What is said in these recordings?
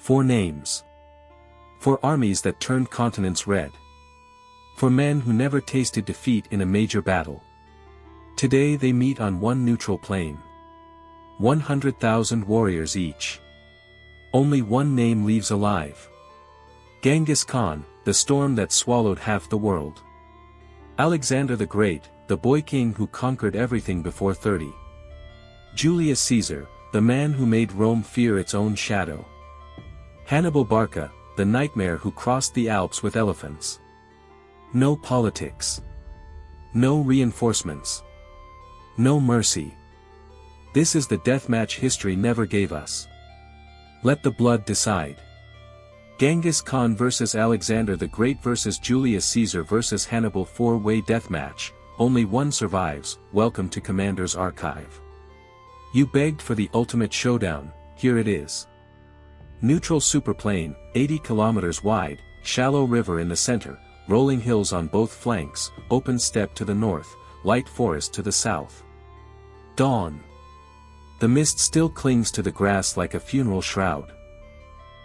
4 names. For armies that turned continents red. For men who never tasted defeat in a major battle. Today they meet on one neutral plain. 100,000 warriors each. Only one name leaves alive. Genghis Khan, the storm that swallowed half the world. Alexander the Great, the boy king who conquered everything before 30. Julius Caesar, the man who made Rome fear its own shadow. Hannibal Barca, the nightmare who crossed the Alps with elephants. No politics. No reinforcements. No mercy. This is the deathmatch history never gave us. Let the blood decide. Genghis Khan vs Alexander the Great vs Julius Caesar vs Hannibal 4-way deathmatch, only one survives. Welcome to Commander's Archive. You begged for the ultimate showdown, here it is. Neutral superplain, 80 kilometers wide, shallow river in the center, rolling hills on both flanks, open steppe to the north, light forest to the south. Dawn. The mist still clings to the grass like a funeral shroud.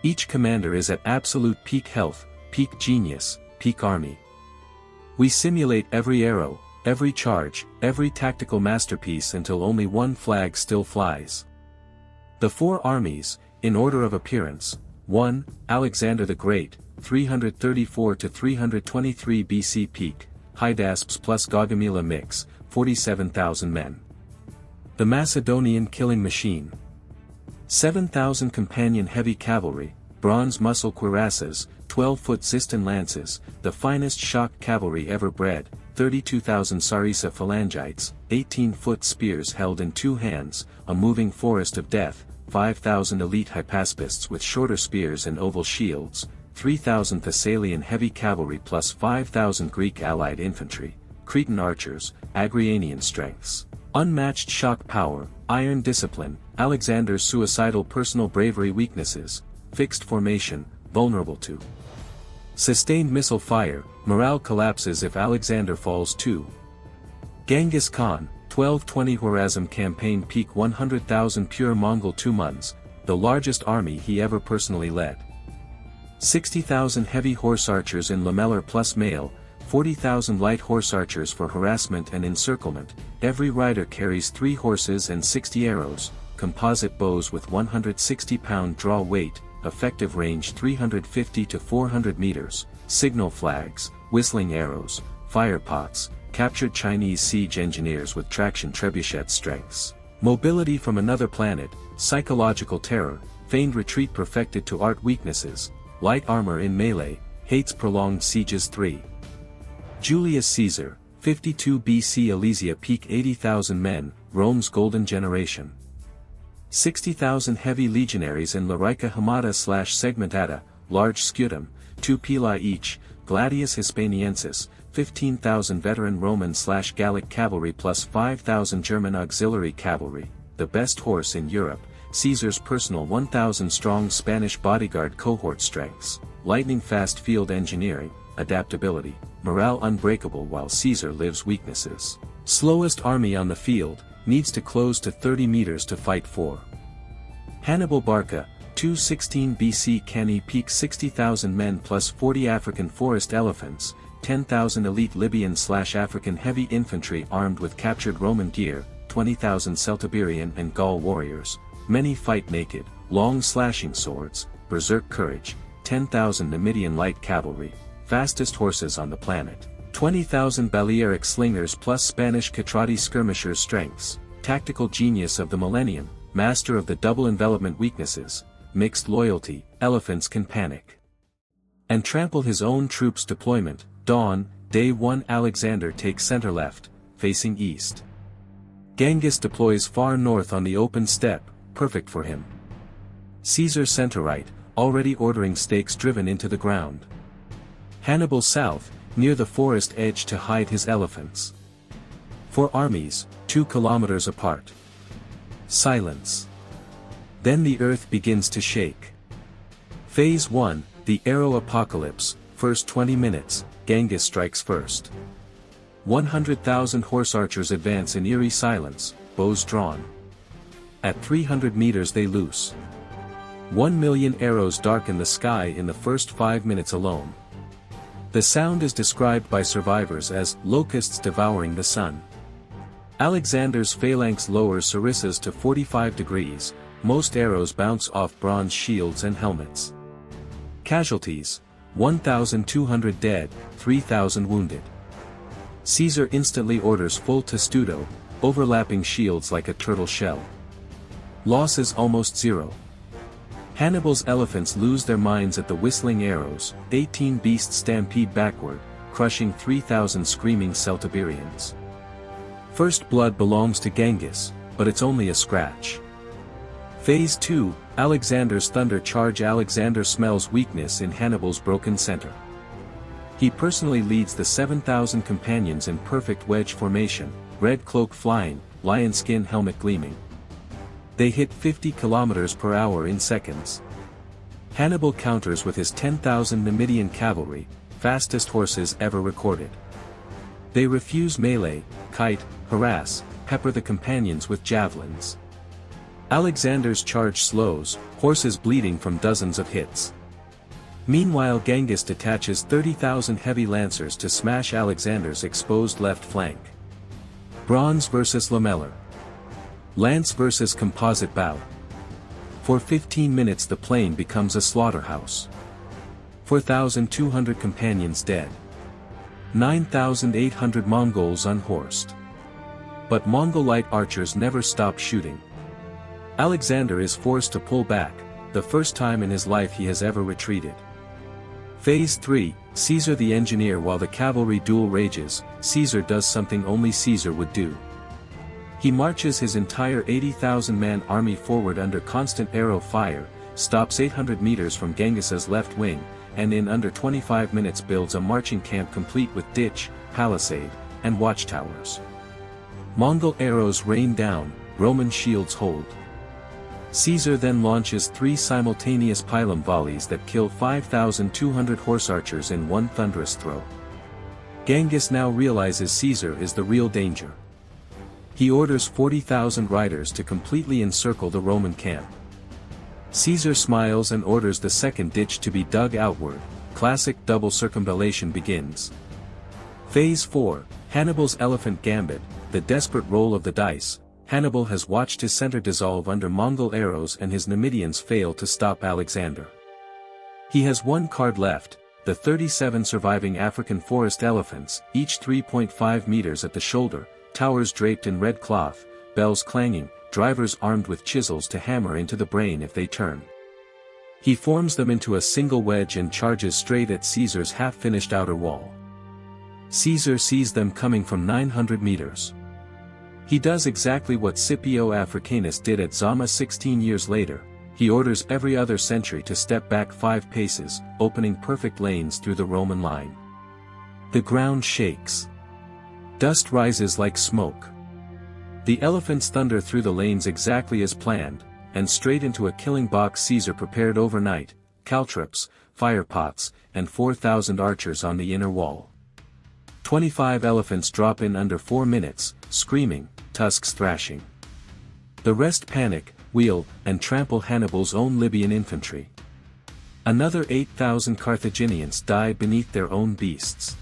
Each commander is at absolute peak health, peak genius, peak army. We simulate every arrow, every charge, every tactical masterpiece until only one flag still flies. The 4 armies, in order of appearance: 1. Alexander the Great, 334 to 323 BC peak, Hydaspes plus Gaugamela mix, 47,000 men. The Macedonian killing machine. 7,000 Companion heavy cavalry, bronze muscle cuirasses, 12-foot Ziston lances, the finest shock cavalry ever bred, 32,000 Sarissa Phalangites, 18-foot spears held in 2 hands, a moving forest of death, 5,000 elite hypaspists with shorter spears and oval shields, 3,000 Thessalian heavy cavalry plus 5,000 Greek allied infantry, Cretan archers, Agrianian strengths, unmatched shock power, iron discipline, Alexander's suicidal personal bravery weaknesses, fixed formation, vulnerable to sustained missile fire, morale collapses if Alexander falls too. Genghis Khan, 1220 Khwarezm campaign peak 100,000 pure Mongol Tumans, the largest army he ever personally led. 60,000 heavy horse archers in lamellar plus mail, 40,000 light horse archers for harassment and encirclement, every rider carries 3 horses and 60 arrows, composite bows with 160-pound draw weight, effective range 350 to 400 meters, signal flags, whistling arrows, fire pots, captured Chinese siege engineers with traction trebuchet strengths, mobility from another planet, psychological terror, feigned retreat perfected to art weaknesses, light armor in melee, hates prolonged sieges 3. Julius Caesar, 52 BC Alesia peak 80,000 men, Rome's golden generation. 60,000 heavy legionaries in Larica Hamada/Segmentata, large scutum, 2 pili each, Gladius Hispaniensis, 15,000 veteran Roman/Gallic cavalry plus 5,000 German auxiliary cavalry, the best horse in Europe, Caesar's personal 1,000-strong Spanish bodyguard cohort strengths, lightning-fast field engineering, adaptability, morale unbreakable while Caesar lives weaknesses, slowest army on the field, needs to close to 30 meters to fight for. Hannibal Barca, 216 BC Cannae peak 60,000 men plus 40 African forest elephants, 10,000 elite Libyan/African heavy infantry armed with captured Roman gear, 20,000 Celtiberian and Gaul warriors, many fight naked, long slashing swords, berserk courage, 10,000 Numidian light cavalry, fastest horses on the planet, 20,000 Balearic slingers plus Spanish Catrati skirmishers strengths, tactical genius of the millennium, master of the double envelopment weaknesses, mixed loyalty, elephants can panic and trample his own troops. Deployment, dawn, day 1 Alexander takes center left, facing east. Genghis deploys far north on the open steppe, perfect for him. Caesar center right, already ordering stakes driven into the ground. Hannibal south, near the forest edge to hide his elephants. 4 armies, 2 kilometers apart. Silence. Then the earth begins to shake. Phase 1, the arrow apocalypse, first 20 minutes, Genghis strikes first. 100,000 horse archers advance in eerie silence, bows drawn. At 300 meters they loose. 1 million arrows darken the sky in the first 5 minutes alone. The sound is described by survivors as locusts devouring the sun. Alexander's phalanx lowers Sarissas to 45 degrees, most arrows bounce off bronze shields and helmets. Casualties: 1,200 dead, 3,000 wounded. Caesar instantly orders full testudo, overlapping shields like a turtle shell. Losses almost zero. Hannibal's elephants lose their minds at the whistling arrows, 18 beasts stampede backward, crushing 3,000 screaming Celtiberians. First blood belongs to Genghis, but it's only a scratch. Phase 2, Alexander's thunder charge. Alexander smells weakness in Hannibal's broken center. He personally leads the 7,000 companions in perfect wedge formation, red cloak flying, lion skin helmet gleaming. They hit 50 km/h in seconds. Hannibal counters with his 10,000 Numidian cavalry, fastest horses ever recorded. They refuse melee, kite, harass, pepper the companions with javelins. Alexander's charge slows, horses bleeding from dozens of hits. Meanwhile, Genghis detaches 30,000 heavy lancers to smash Alexander's exposed left flank. Bronze versus lamellar. Lance versus composite bow. For 15 minutes the plain becomes a slaughterhouse. 4,200 companions dead. 9,800 Mongols unhorsed. But Mongol light archers never stop shooting. Alexander is forced to pull back, the first time in his life he has ever retreated. Phase 3, Caesar the engineer. While the cavalry duel rages, Caesar does something only Caesar would do. He marches his entire 80,000-man army forward under constant arrow fire, stops 800 meters from Genghis's left wing, and in under 25 minutes builds a marching camp complete with ditch, palisade, and watchtowers. Mongol arrows rain down, Roman shields hold. Caesar then launches 3 simultaneous pylon volleys that kill 5,200 horse archers in one thunderous throw. Genghis now realizes Caesar is the real danger. He orders 40,000 riders to completely encircle the Roman camp. Caesar smiles and orders the second ditch to be dug outward. Classic double circumvallation begins. Phase 4, Hannibal's elephant gambit, the desperate roll of the dice. Hannibal has watched his center dissolve under Mongol arrows and his Numidians fail to stop Alexander. He has one card left, the 37 surviving African forest elephants, each 3.5 meters at the shoulder, towers draped in red cloth, bells clanging, drivers armed with chisels to hammer into the brain if they turn. He forms them into a single wedge and charges straight at Caesar's half-finished outer wall. Caesar sees them coming from 900 meters. He does exactly what Scipio Africanus did at Zama 16 years later. He orders every other sentry to step back 5 paces, opening perfect lanes through the Roman line. The ground shakes. Dust rises like smoke. The elephants thunder through the lanes exactly as planned, and straight into a killing box Caesar prepared overnight, caltrops, firepots, and 4,000 archers on the inner wall. 25 elephants drop in under 4 minutes, screaming, tusks thrashing. The rest panic, wheel, and trample Hannibal's own Libyan infantry. Another 8,000 Carthaginians die beneath their own beasts.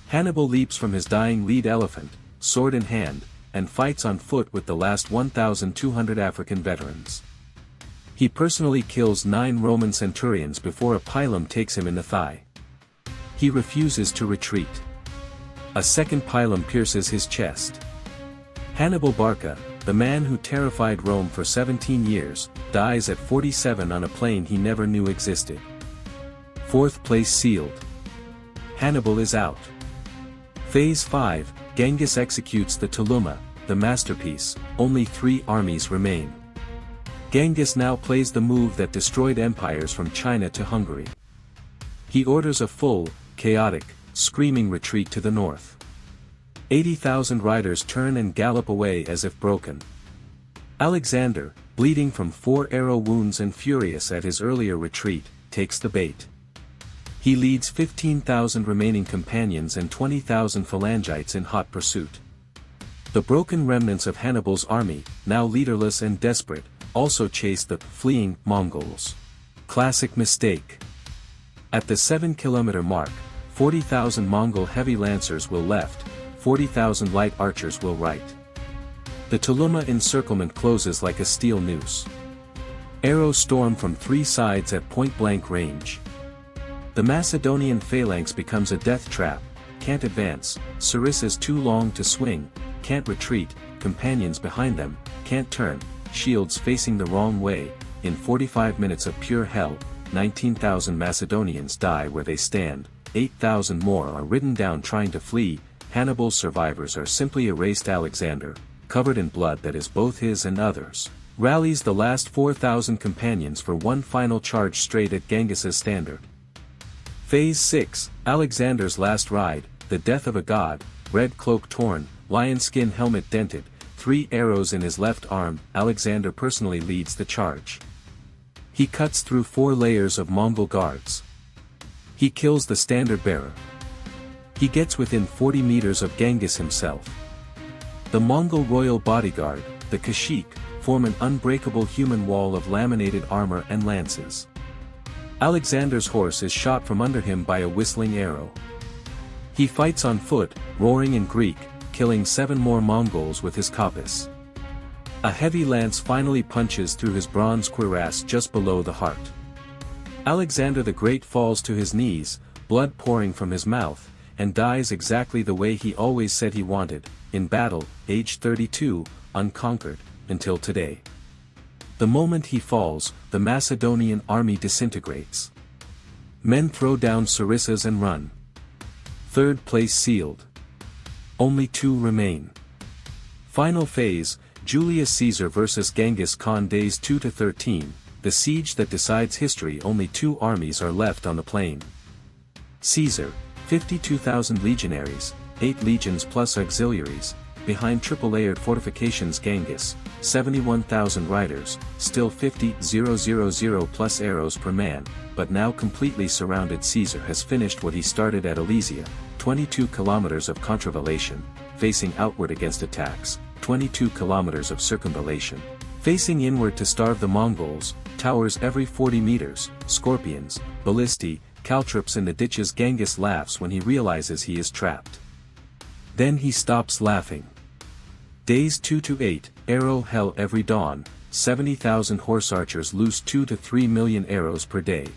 Hannibal leaps from his dying lead elephant, sword in hand, and fights on foot with the last 1,200 African veterans. He personally kills 9 Roman centurions before a pylon takes him in the thigh. He refuses to retreat. A second pylon pierces his chest. Hannibal Barca, the man who terrified Rome for 17 years, dies at 47 on a plane he never knew existed. 4th place sealed. Hannibal is out. Phase 5, Genghis executes the Tuluma, the masterpiece. Only 3 armies remain. Genghis now plays the move that destroyed empires from China to Hungary. He orders a full, chaotic, screaming retreat to the north. 80,000 riders turn and gallop away as if broken. Alexander, bleeding from 4 arrow wounds and furious at his earlier retreat, takes the bait. He leads 15,000 remaining companions and 20,000 phalangites in hot pursuit. The broken remnants of Hannibal's army, now leaderless and desperate, also chased the fleeing Mongols. Classic mistake. At the 7-kilometer mark, 40,000 Mongol heavy lancers will left, 40,000 light archers will right. The Tuluma encirclement closes like a steel noose. Arrows storm from 3 sides at point-blank range. The Macedonian phalanx becomes a death trap, can't advance, Sarissa's too long to swing, can't retreat, companions behind them, can't turn, shields facing the wrong way. In 45 minutes of pure hell, 19,000 Macedonians die where they stand, 8,000 more are ridden down trying to flee. Hannibal's survivors are simply erased. Alexander, covered in blood that is both his and others, rallies the last 4,000 companions for one final charge straight at Genghis's standard. Phase 6, Alexander's last ride, the death of a god, red cloak torn, lion skin helmet dented, 3 arrows in his left arm. Alexander personally leads the charge. He cuts through 4 layers of Mongol guards. He kills the standard bearer. He gets within 40 meters of Genghis himself. The Mongol royal bodyguard, the Kashik, form an unbreakable human wall of laminated armor and lances. Alexander's horse is shot from under him by a whistling arrow. He fights on foot, roaring in Greek, killing 7 more Mongols with his kopis. A heavy lance finally punches through his bronze cuirass just below the heart. Alexander the Great falls to his knees, blood pouring from his mouth, and dies exactly the way he always said he wanted, in battle, age 32, unconquered, until today. The moment he falls, the Macedonian army disintegrates. Men throw down sarissas and run. 3rd place sealed. Only 2 remain. Final phase, Julius Caesar vs Genghis Khan, days 2 to 13, the siege that decides history. Only 2 armies are left on the plain. Caesar, 52,000 legionaries, 8 legions plus auxiliaries, behind triple-layered fortifications. Genghis, 71,000 riders, still 50,000 plus arrows per man, but now completely surrounded. Caesar has finished what he started at Alesia, 22 kilometers of contravallation, facing outward against attacks, 22 kilometers of circumvallation, facing inward to starve the Mongols, towers every 40 meters, scorpions, ballistae, caltrops in the ditches. Genghis laughs when he realizes he is trapped. Then he stops laughing. Days 2 to 8, arrow hell every dawn, 70,000 horse archers loose 2 to 3 million arrows per day.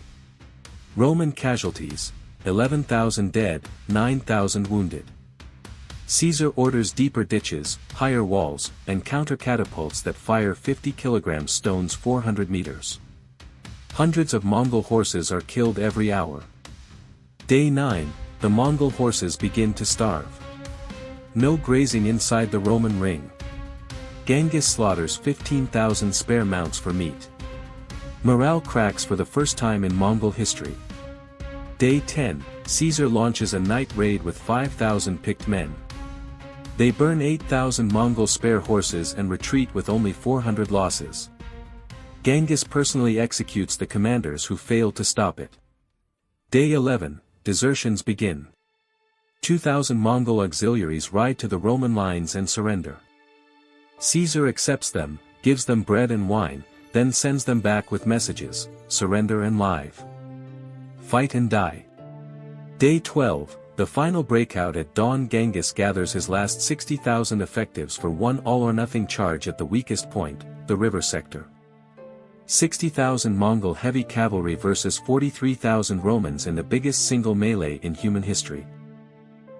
Roman casualties, 11,000 dead, 9,000 wounded. Caesar orders deeper ditches, higher walls, and counter-catapults that fire 50 kilogram stones 400 meters. Hundreds of Mongol horses are killed every hour. Day 9, the Mongol horses begin to starve. No grazing inside the Roman ring. Genghis slaughters 15,000 spare mounts for meat. Morale cracks for the first time in Mongol history. Day 10, Caesar launches a night raid with 5,000 picked men. They burn 8,000 Mongol spare horses and retreat with only 400 losses. Genghis personally executes the commanders who fail to stop it. Day 11, desertions begin. 2,000 Mongol auxiliaries ride to the Roman lines and surrender. Caesar accepts them, gives them bread and wine, then sends them back with messages, surrender and live. Fight and die. Day 12, the final breakout at dawn. Genghis gathers his last 60,000 effectives for one all-or-nothing charge at the weakest point, the river sector. 60,000 Mongol heavy cavalry versus 43,000 Romans in the biggest single melee in human history.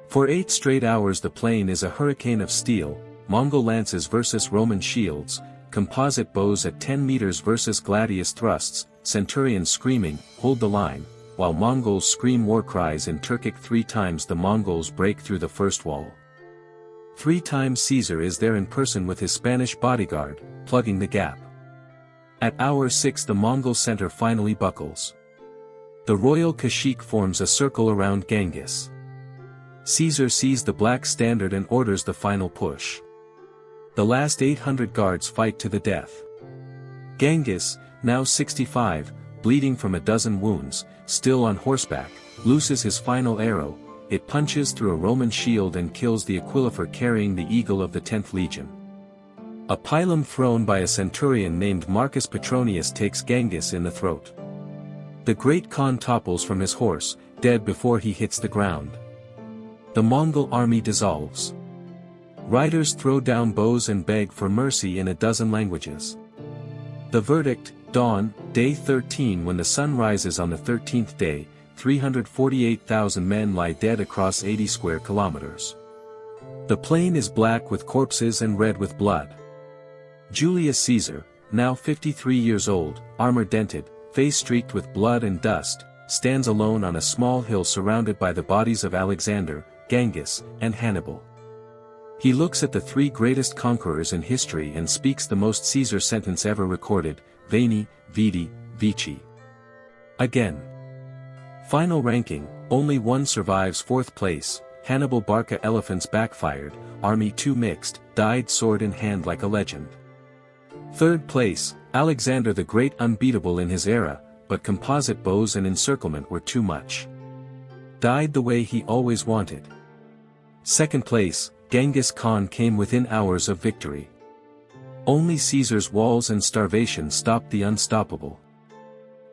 For 8 straight hours the plain is a hurricane of steel, Mongol lances versus Roman shields, composite bows at 10 meters versus gladius thrusts, centurions screaming, hold the line, while Mongols scream war cries in Turkic. 3 times the Mongols break through the first wall. 3 times Caesar is there in person with his Spanish bodyguard, plugging the gap. At hour 6 the Mongol center finally buckles. The royal Kashik forms a circle around Genghis. Caesar sees the black standard and orders the final push. The last 800 guards fight to the death. Genghis, now 65, bleeding from a dozen wounds, still on horseback, looses his final arrow. It punches through a Roman shield and kills the Aquilifer carrying the eagle of the 10th Legion. A pilum thrown by a centurion named Marcus Petronius takes Genghis in the throat. The great Khan topples from his horse, dead before he hits the ground. The Mongol army dissolves. Riders throw down bows and beg for mercy in a dozen languages. The verdict: dawn, day 13. When the sun rises on the 13th day, 348,000 men lie dead across 80 square kilometers. The plain is black with corpses and red with blood. Julius Caesar, now 53 years old, armor-dented, face streaked with blood and dust, stands alone on a small hill surrounded by the bodies of Alexander, Genghis, and Hannibal. He looks at the three greatest conquerors in history and speaks the most Caesar sentence ever recorded: Veni, Vidi, Vici. Again. Final ranking: only one survives. 4th place, Hannibal Barca. Elephants backfired, army too mixed, died sword in hand like a legend. 3rd place, Alexander the Great, unbeatable in his era, but composite bows and encirclement were too much. Died the way he always wanted. 2nd place, Genghis Khan came within hours of victory. Only Caesar's walls and starvation stopped the unstoppable.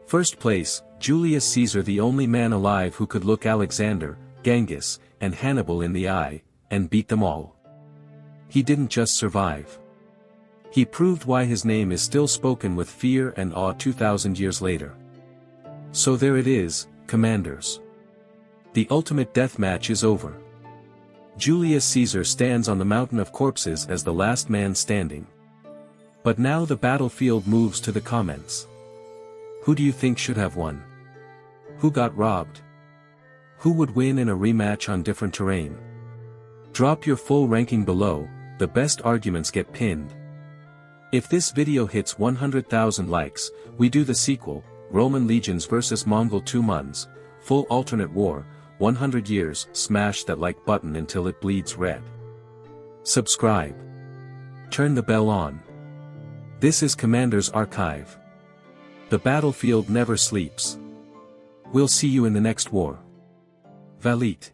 1st place, Julius Caesar, the only man alive who could look Alexander, Genghis, and Hannibal in the eye, and beat them all. He didn't just survive. He proved why his name is still spoken with fear and awe 2,000 years later. So there it is, commanders. The ultimate deathmatch is over. Julius Caesar stands on the mountain of corpses as the last man standing. But now the battlefield moves to the comments. Who do you think should have won? Who got robbed? Who would win in a rematch on different terrain? Drop your full ranking below. The best arguments get pinned. If this video hits 100,000 likes, we do the sequel, Roman legions vs Mongol 2 months, full alternate war, 100 years. Smash that like button until it bleeds red. Subscribe. Turn the bell on. This is Commander's Archive. The battlefield never sleeps. We'll see you in the next war. Valit.